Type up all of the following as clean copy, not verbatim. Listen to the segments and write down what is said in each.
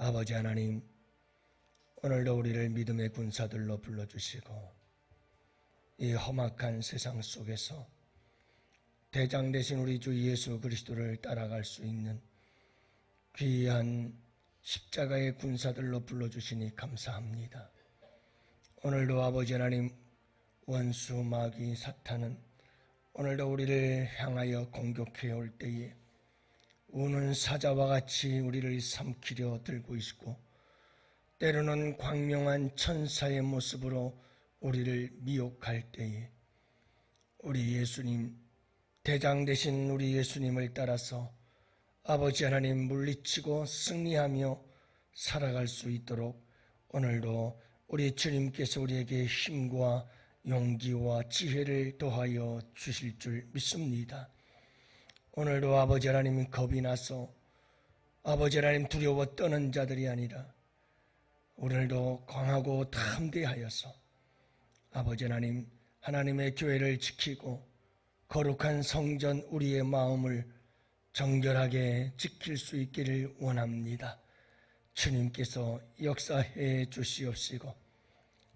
아버지 하나님, 오늘도 우리를 믿음의 군사들로 불러주시고 이 험악한 세상 속에서 대장 되신 우리 주 예수 그리스도를 따라갈 수 있는 귀한 십자가의 군사들로 불러주시니 감사합니다. 오늘도 아버지 하나님, 원수 마귀 사탄은 오늘도 우리를 향하여 공격해 올 때에 우는 사자와 같이 우리를 삼키려 들고 있고, 때로는 광명한 천사의 모습으로 우리를 미혹할 때에 우리 예수님, 대장 되신 우리 예수님을 따라서 아버지 하나님 물리치고 승리하며 살아갈 수 있도록 오늘도 우리 주님께서 우리에게 힘과 용기와 지혜를 더하여 주실 줄 믿습니다. 오늘도 아버지 하나님이 겁이 나서 아버지 하나님 두려워 떠는 자들이 아니라 오늘도 강하고 담대하여서 아버지 하나님, 하나님의 교회를 지키고 거룩한 성전 우리의 마음을 정결하게 지킬 수 있기를 원합니다. 주님께서 역사해 주시옵시고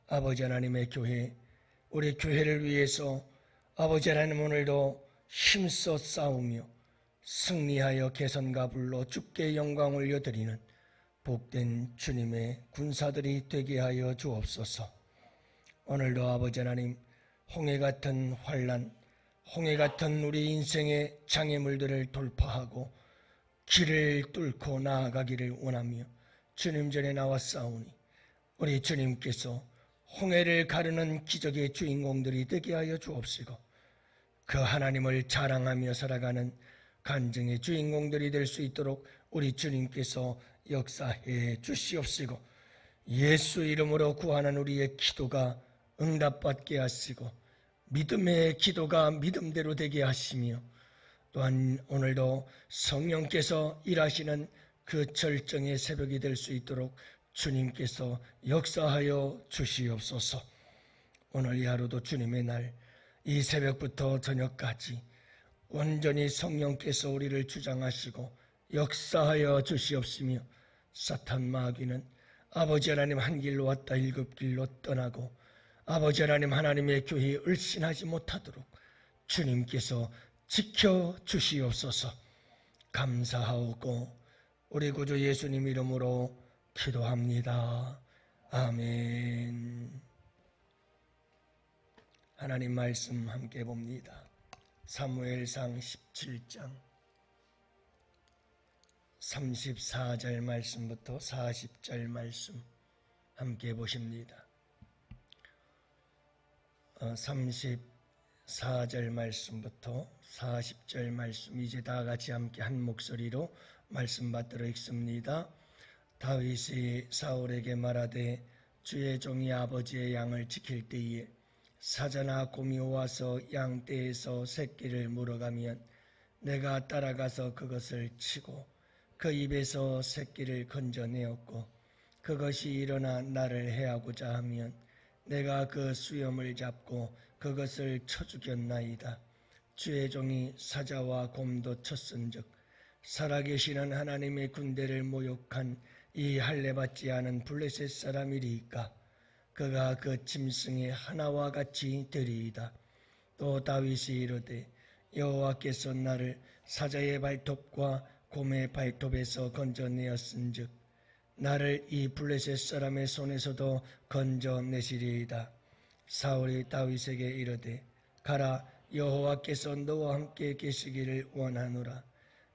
아버지 하나님의 교회, 우리 교회를 위해서 아버지 하나님 오늘도 힘써 싸우며 승리하여 개선과 불로 주께 영광 올려드리는 복된 주님의 군사들이 되게 하여 주옵소서. 오늘도 아버지 하나님, 홍해 같은 환난, 홍해 같은 우리 인생의 장애물들을 돌파하고 길을 뚫고 나아가기를 원하며 주님 전에 나와 싸우니 우리 주님께서 홍해를 가르는 기적의 주인공들이 되게 하여 주옵시고 그 하나님을 자랑하며 살아가는 간증의 주인공들이 될 수 있도록 우리 주님께서 역사해 주시옵시고 예수 이름으로 구하는 우리의 기도가 응답받게 하시고 믿음의 기도가 믿음대로 되게 하시며 또한 오늘도 성령께서 일하시는 그 절정의 새벽이 될 수 있도록 주님께서 역사하여 주시옵소서. 오늘 이 하루도 주님의 날, 이 새벽부터 저녁까지 온전히 성령께서 우리를 주장하시고 역사하여 주시옵시며 사탄 마귀는 아버지 하나님 한 길로 왔다 일곱 길로 떠나고 아버지 하나님 하나님의 교회에 을신하지 못하도록 주님께서 지켜주시옵소서. 감사하고 우리 구주 예수님 이름으로 기도합니다. 아멘. 하나님 말씀 함께 봅니다. 사무엘상 17장 34절 말씀부터 40절 말씀 함께 보십니다. 34절 말씀부터 40절 말씀 이제 다 같이 함께 한 목소리로 말씀 받들어 읽습니다. 다윗이 사울에게 말하되 주의 종이 아버지의 양을 지킬 때에 사자나 곰이 와서 양떼에서 새끼를 물어가면 내가 따라가서 그것을 치고 그 입에서 새끼를 건져내었고 그것이 일어나 나를 해하고자 하면 내가 그 수염을 잡고 그것을 쳐 죽였나이다. 주의 종이 사자와 곰도 쳤은즉 살아계시는 하나님의 군대를 모욕한 이 할례받지 않은 블레셋 사람이리이까 그가 그 짐승의 하나와 같이 되리이다. 또 다윗이 이르되 여호와께서 나를 사자의 발톱과 곰의 발톱에서 건져내었은즉 나를 이 블레셋 사람의 손에서도 건져내시리이다. 사울이 다윗에게 이르되 가라, 여호와께서 너와 함께 계시기를 원하노라.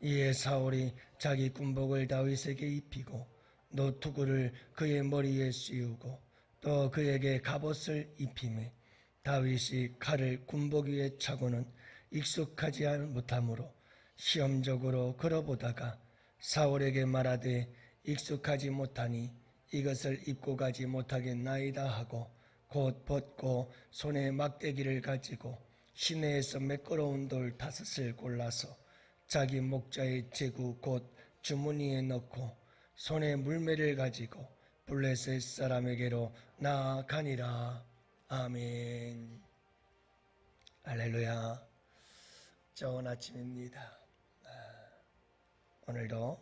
이에 사울이 자기 군복을 다윗에게 입히고 노투구를 그의 머리에 씌우고 또 그에게 갑옷을 입히매 다윗이 칼을 군복 위에 차고는 익숙하지 못하므로 시험적으로 걸어보다가 사울에게 말하되 익숙하지 못하니 이것을 입고 가지 못하겠나이다 하고 곧 벗고 손에 막대기를 가지고 시내에서 매끄러운 돌 5을 골라서 자기 목자의 제구 곧 주머니에 넣고 손에 물매를 가지고 블레셋 사람에게로 나아가니라. 아멘. 할렐루야. 좋은 아침입니다. 오늘도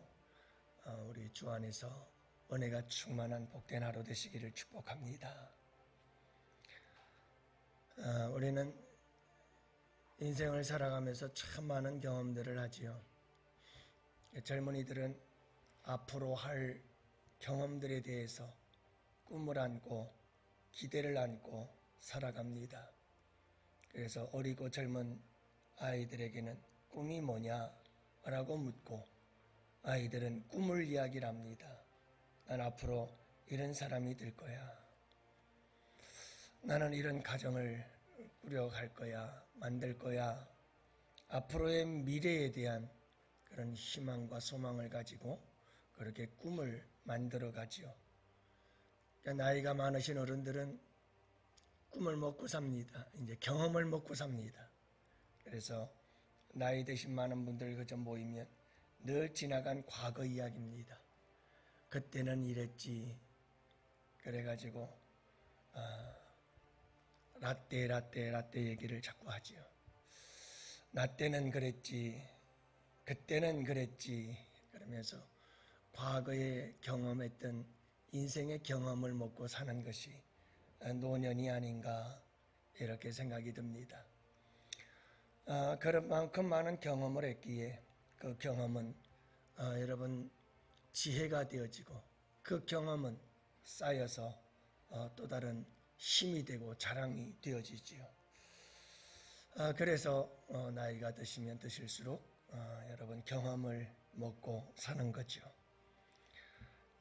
우리 주 안에서 은혜가 충만한 복된 하루 되시기를 축복합니다. 우리는 인생을 살아가면서 참 많은 경험들을 하지요. 젊은이들은 앞으로 할 경험들에 대해서 꿈을 안고 기대를 안고 살아갑니다. 그래서 어리고 젊은 아이들에게는 꿈이 뭐냐라고 묻고 아이들은 꿈을 이야기를 합니다. 난 앞으로 이런 사람이 될 거야. 나는 이런 가정을 꾸려갈 거야. 만들 거야. 앞으로의 미래에 대한 그런 희망과 소망을 가지고 그렇게 꿈을 만들어 가지요. 그러니까 나이가 많으신 어른들은 꿈을 먹고 삽니다. 이제 경험을 먹고 삽니다. 그래서 나이 드신 많은 분들 그저 모이면 늘 지나간 과거 이야기입니다. 그때는 이랬지. 그래가지고 라떼 얘기를 자꾸 하지요. 나 때는 그랬지. 그때는 그랬지. 그러면서 과거에 경험했던 인생의 경험을 먹고 사는 것이 노년이 아닌가 이렇게 생각이 듭니다. 그런 만큼 많은 경험을 했기에 그 경험은 여러분 지혜가 되어지고 그 경험은 쌓여서 또 다른 힘이 되고 자랑이 되어지지요. 그래서 나이가 드시면 드실수록 여러분 경험을 먹고 사는 거죠.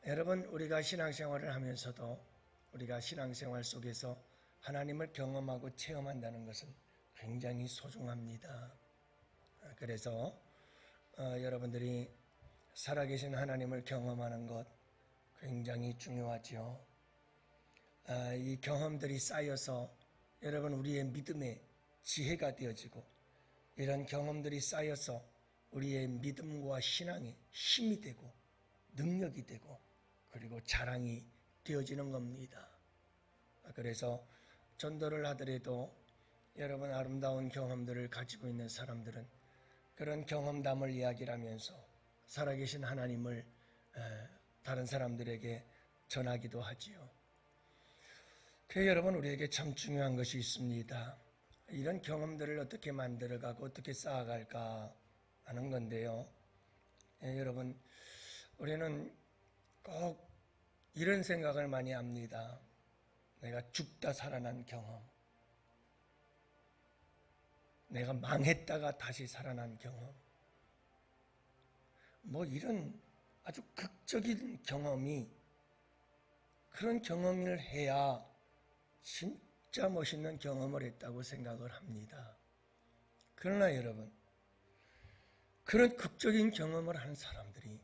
여러분 우리가 신앙생활을 하면서도 우리가 신앙생활 속에서 하나님을 경험하고 체험한다는 것은 굉장히 소중합니다. 그래서 여러분들이 살아계신 하나님을 경험하는 것 굉장히 중요하죠. 이 경험들이 쌓여서 여러분 우리의 믿음의 지혜가 되어지고 이런 경험들이 쌓여서 우리의 믿음과 신앙의 힘이 되고 능력이 되고 그리고 자랑이 되어지는 겁니다. 그래서 전도를 하더라도 여러분 아름다운 경험들을 가지고 있는 사람들은 그런 경험담을 이야기를 하면서 살아계신 하나님을 다른 사람들에게 전하기도 하지요. 그래서 여러분 우리에게 참 중요한 것이 있습니다. 이런 경험들을 어떻게 만들어가고 어떻게 쌓아갈까 하는 건데요. 여러분 우리는 꼭 이런 생각을 많이 합니다. 내가 죽다 살아난 경험, 내가 망했다가 다시 살아난 경험, 뭐 이런 아주 극적인 경험이 그런 경험을 해야 진짜 멋있는 경험을 했다고 생각을 합니다. 그러나 여러분 그런 극적인 경험을 하는 사람들이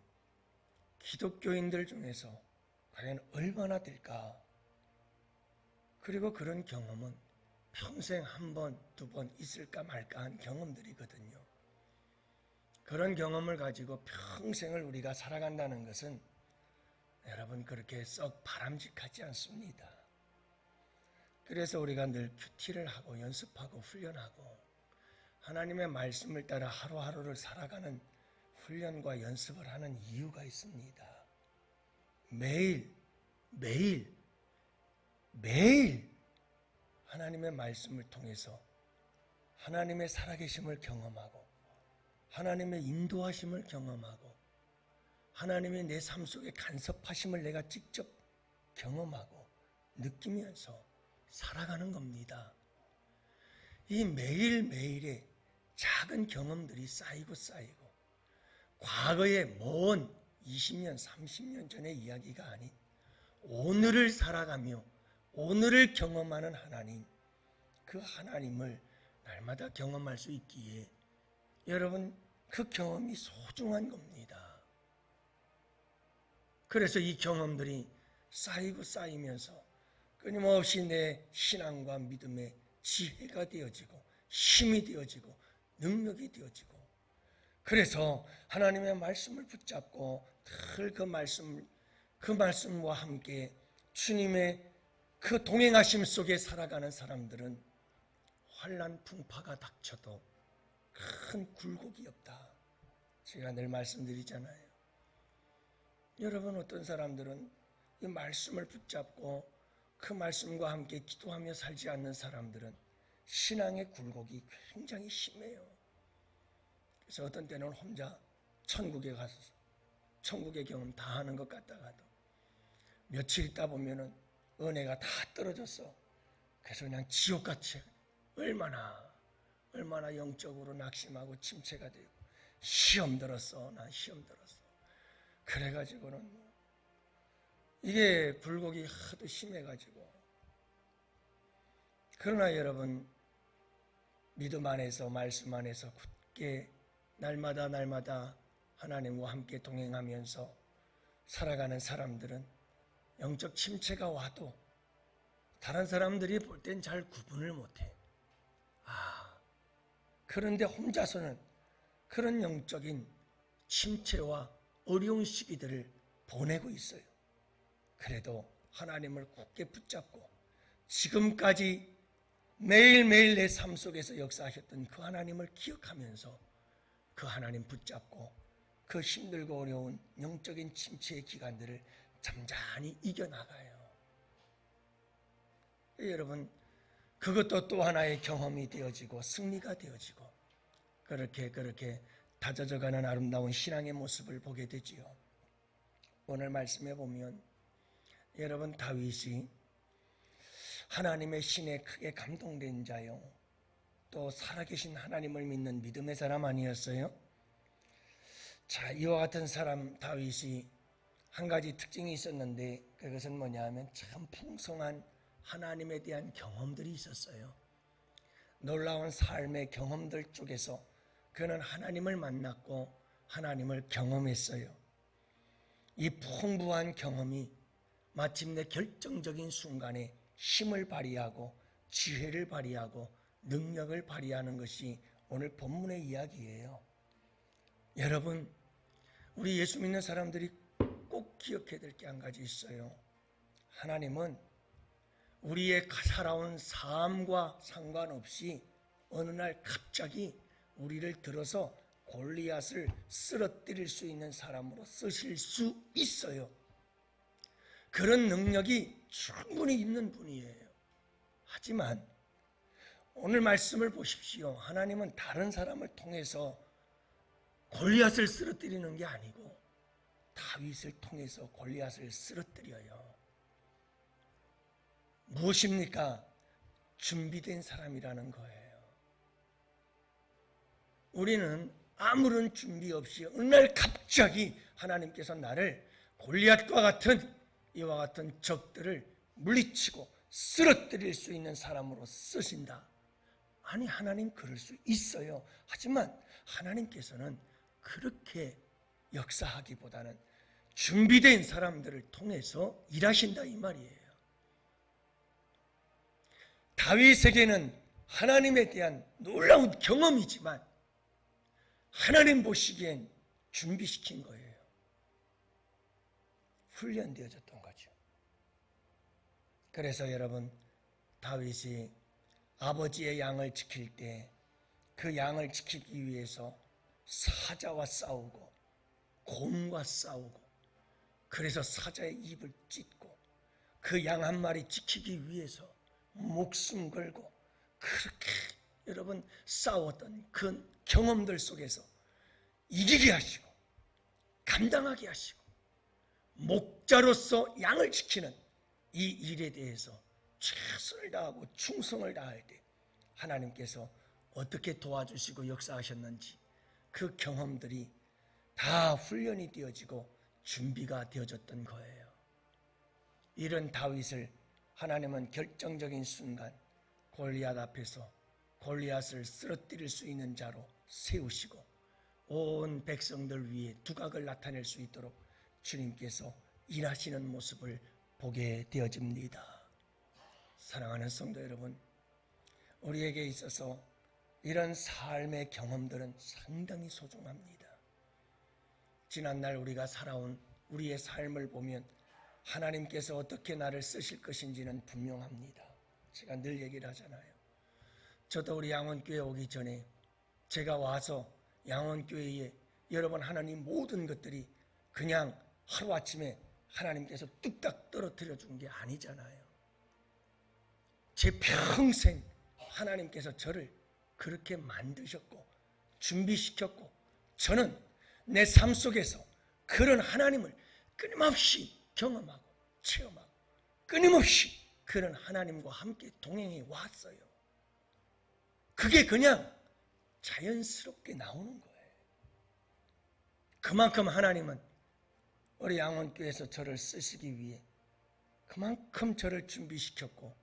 기독교인들 중에서 과연 얼마나 될까? 그리고 그런 경험은 평생 한 번, 두 번 있을까 말까 한 경험들이거든요. 그런 경험을 가지고 평생을 우리가 살아간다는 것은 여러분 그렇게 썩 바람직하지 않습니다. 그래서 우리가 늘 큐티를 하고 연습하고 훈련하고 하나님의 말씀을 따라 하루하루를 살아가는 훈련과 연습을 하는 이유가 있습니다. 매일 하나님의 말씀을 통해서 하나님의 살아계심을 경험하고 하나님의 인도하심을 경험하고 하나님의 내 삶 속에 간섭하심을 내가 직접 경험하고 느끼면서 살아가는 겁니다. 이 매일매일의 작은 경험들이 쌓이고 과거의 먼 20년, 30년 전의 이야기가 아닌 오늘을 살아가며 오늘을 경험하는 하나님, 그 하나님을 날마다 경험할 수 있기에 여러분 그 경험이 소중한 겁니다. 그래서 이 경험들이 쌓이면서 끊임없이 내 신앙과 믿음의 지혜가 되어지고 힘이 되어지고 능력이 되어지고 그래서 하나님의 말씀을 붙잡고 늘 그 말씀과 함께 주님의 그 동행하심 속에 살아가는 사람들은 환난 풍파가 닥쳐도 큰 굴곡이 없다. 제가 늘 말씀드리잖아요. 여러분, 어떤 사람들은 이 말씀을 붙잡고 그 말씀과 함께 기도하며 살지 않는 사람들은 신앙의 굴곡이 굉장히 심해요. 그래서 어떤 때는 혼자 천국에 가서 천국의 경험 다 하는 것 같다가도 며칠 있다 보면은 은혜가 다 떨어졌어. 그래서 그냥 지옥같이 얼마나 영적으로 낙심하고 침체가 되고, 시험 들었어. 난 시험 들었어. 그래가지고는 이게 굴곡이 하도 심해가지고. 그러나 여러분, 믿음 안에서 말씀 안에서 굳게 날마다 하나님과 함께 동행하면서 살아가는 사람들은 영적 침체가 와도 다른 사람들이 볼 땐 잘 구분을 못해. 그런데 혼자서는 그런 영적인 침체와 어려운 시기들을 보내고 있어요. 그래도 하나님을 굳게 붙잡고 지금까지 매일매일 내 삶 속에서 역사하셨던 그 하나님을 기억하면서 그 하나님 붙잡고 그 힘들고 어려운 영적인 침체의 기간들을 잠잠히 이겨나가요. 여러분, 그것도 또 하나의 경험이 되어지고 승리가 되어지고 그렇게 다져져가는 아름다운 신앙의 모습을 보게 되지요. 오늘 말씀해 보면 여러분, 다윗이 하나님의 신에 크게 감동된 자요, 또 살아계신 하나님을 믿는 믿음의 사람 아니었어요? 자, 이와 같은 사람 다윗이 한 가지 특징이 있었는데 그것은 뭐냐 하면 참 풍성한 하나님에 대한 경험들이 있었어요. 놀라운 삶의 경험들 쪽에서 그는 하나님을 만났고 하나님을 경험했어요. 이 풍부한 경험이 마침내 결정적인 순간에 힘을 발휘하고 지혜를 발휘하고 능력을 발휘하는 것이 오늘 본문의 이야기예요. 여러분, 우리 예수 믿는 사람들이 꼭 기억해야 될 게 한 가지 있어요. 하나님은 우리의 살아온 삶과 상관없이 어느 날 갑자기 우리를 들어서 골리앗을 쓰러뜨릴 수 있는 사람으로 쓰실 수 있어요. 그런 능력이 충분히 있는 분이에요. 하지만 오늘 말씀을 보십시오. 하나님은 다른 사람을 통해서 골리앗을 쓰러뜨리는 게 아니고 다윗을 통해서 골리앗을 쓰러뜨려요. 무엇입니까? 준비된 사람이라는 거예요. 우리는 아무런 준비 없이 어느 날 갑자기 하나님께서 나를 골리앗과 같은 이와 같은 적들을 물리치고 쓰러뜨릴 수 있는 사람으로 쓰신다. 아니, 하나님 그럴 수 있어요. 하지만 하나님께서는 그렇게 역사하기보다는 준비된 사람들을 통해서 일하신다 이 말이에요. 다윗에게는 하나님에 대한 놀라운 경험이지만 하나님 보시기엔 준비시킨 거예요. 훈련되어졌던 거죠. 그래서 여러분, 다윗이 아버지의 양을 지킬 때 그 양을 지키기 위해서 사자와 싸우고 곰과 싸우고, 그래서 사자의 입을 찢고 그 양 한 마리 지키기 위해서 목숨 걸고 그렇게 여러분 싸웠던 그 경험들 속에서 이기게 하시고 감당하게 하시고 목자로서 양을 지키는 이 일에 대해서 최선을 다하고 충성을 다할 때 하나님께서 어떻게 도와주시고 역사하셨는지 그 경험들이 다 훈련이 되어지고 준비가 되어졌던 거예요. 이런 다윗을 하나님은 결정적인 순간 골리앗 앞에서 골리앗을 쓰러뜨릴 수 있는 자로 세우시고 온 백성들 위에 두각을 나타낼 수 있도록 주님께서 일하시는 모습을 보게 되어집니다. 사랑하는 성도 여러분, 우리에게 있어서 이런 삶의 경험들은 상당히 소중합니다. 지난날 우리가 살아온 우리의 삶을 보면 하나님께서 어떻게 나를 쓰실 것인지는 분명합니다. 제가 늘 얘기를 하잖아요. 저도 우리 양원교회 오기 전에 제가 와서 양원교회에 여러분 하나님 모든 것들이 그냥 하루아침에 하나님께서 뚝딱 떨어뜨려 준 게 아니잖아요. 제 평생 하나님께서 저를 그렇게 만드셨고 준비시켰고 저는 내 삶 속에서 그런 하나님을 끊임없이 경험하고 체험하고 끊임없이 그런 하나님과 함께 동행해 왔어요. 그게 그냥 자연스럽게 나오는 거예요. 그만큼 하나님은 우리 양원교회에서 저를 쓰시기 위해 그만큼 저를 준비시켰고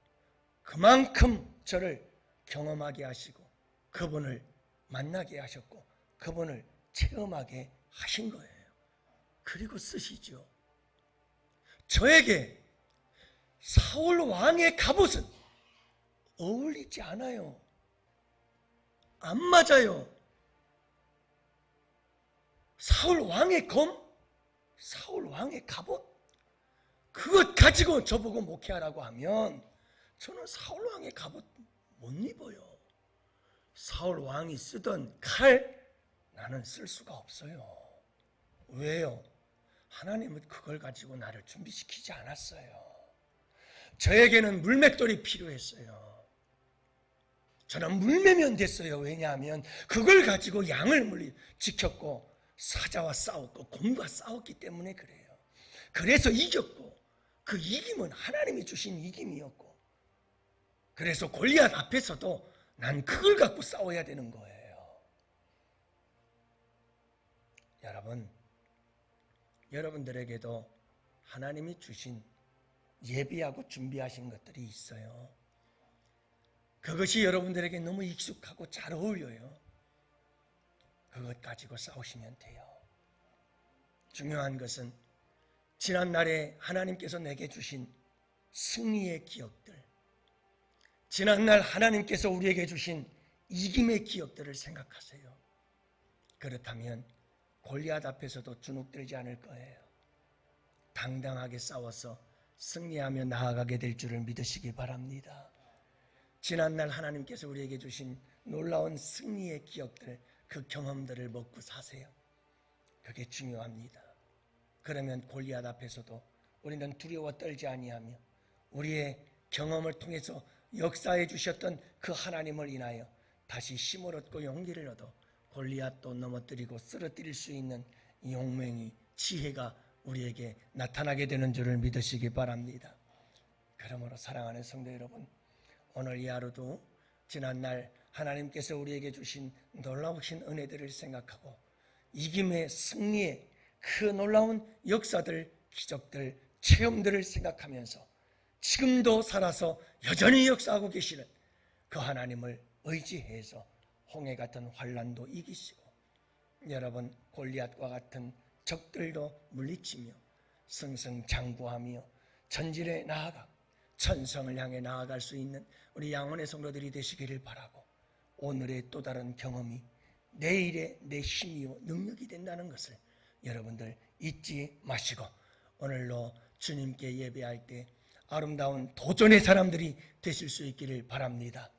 그만큼 저를 경험하게 하시고 그분을 만나게 하셨고 그분을 체험하게 하신 거예요. 그리고 쓰시죠. 저에게 사울 왕의 갑옷은 어울리지 않아요. 안 맞아요. 사울 왕의 검? 사울 왕의 갑옷? 그것 가지고 저보고 목회하라고 하면 저는 사울 왕의 갑옷 못 입어요. 사울 왕이 쓰던 칼 나는 쓸 수가 없어요. 왜요? 하나님은 그걸 가지고 나를 준비시키지 않았어요. 저에게는 물맷돌이 필요했어요. 저는 물매면 됐어요. 왜냐하면 그걸 가지고 양을 지켰고 사자와 싸웠고 곰과 싸웠기 때문에 그래요. 그래서 이겼고 그 이김은 하나님이 주신 이김이었고 그래서 골리앗 앞에서도 난 그걸 갖고 싸워야 되는 거예요. 여러분, 여러분들에게도 하나님이 주신 예비하고 준비하신 것들이 있어요. 그것이 여러분들에게 너무 익숙하고 잘 어울려요. 그것 가지고 싸우시면 돼요. 중요한 것은 지난날에 하나님께서 내게 주신 승리의 기억들, 지난날 하나님께서 우리에게 주신 이김의 기억들을 생각하세요. 그렇다면 골리앗 앞에서도 주눅들지 않을 거예요. 당당하게 싸워서 승리하며 나아가게 될 줄을 믿으시기 바랍니다. 지난날 하나님께서 우리에게 주신 놀라운 승리의 기억들, 그 경험들을 먹고 사세요. 그게 중요합니다. 그러면 골리앗 앞에서도 우리는 두려워 떨지 아니하며 우리의 경험을 통해서 역사해 주셨던 그 하나님을 인하여 다시 힘을 얻고 용기를 얻어 골리앗도 넘어뜨리고 쓰러뜨릴 수 있는 용맹이, 지혜가 우리에게 나타나게 되는 줄을 믿으시기 바랍니다. 그러므로 사랑하는 성도 여러분, 오늘 이 하루도 지난날 하나님께서 우리에게 주신 놀라우신 은혜들을 생각하고 이김의 승리의 그 놀라운 역사들, 기적들, 체험들을 생각하면서 지금도 살아서 여전히 역사하고 계시는 그 하나님을 의지해서 홍해 같은 환난도 이기시고 여러분 골리앗과 같은 적들도 물리치며 승승장구하며 전진에 나아가고 천성을 향해 나아갈 수 있는 우리 양원의 성도들이 되시기를 바라고 오늘의 또 다른 경험이 내일의 내 힘이요 능력이 된다는 것을 여러분들 잊지 마시고 오늘로 주님께 예배할 때 아름다운 도전의 사람들이 되실 수 있기를 바랍니다.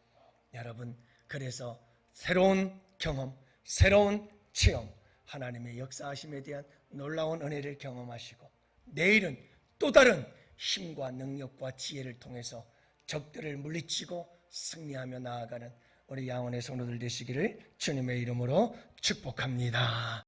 여러분 그래서 새로운 경험, 새로운 체험, 하나님의 역사하심에 대한 놀라운 은혜를 경험하시고 내일은 또 다른 힘과 능력과 지혜를 통해서 적들을 물리치고 승리하며 나아가는 우리 양원의 성도들 되시기를 주님의 이름으로 축복합니다.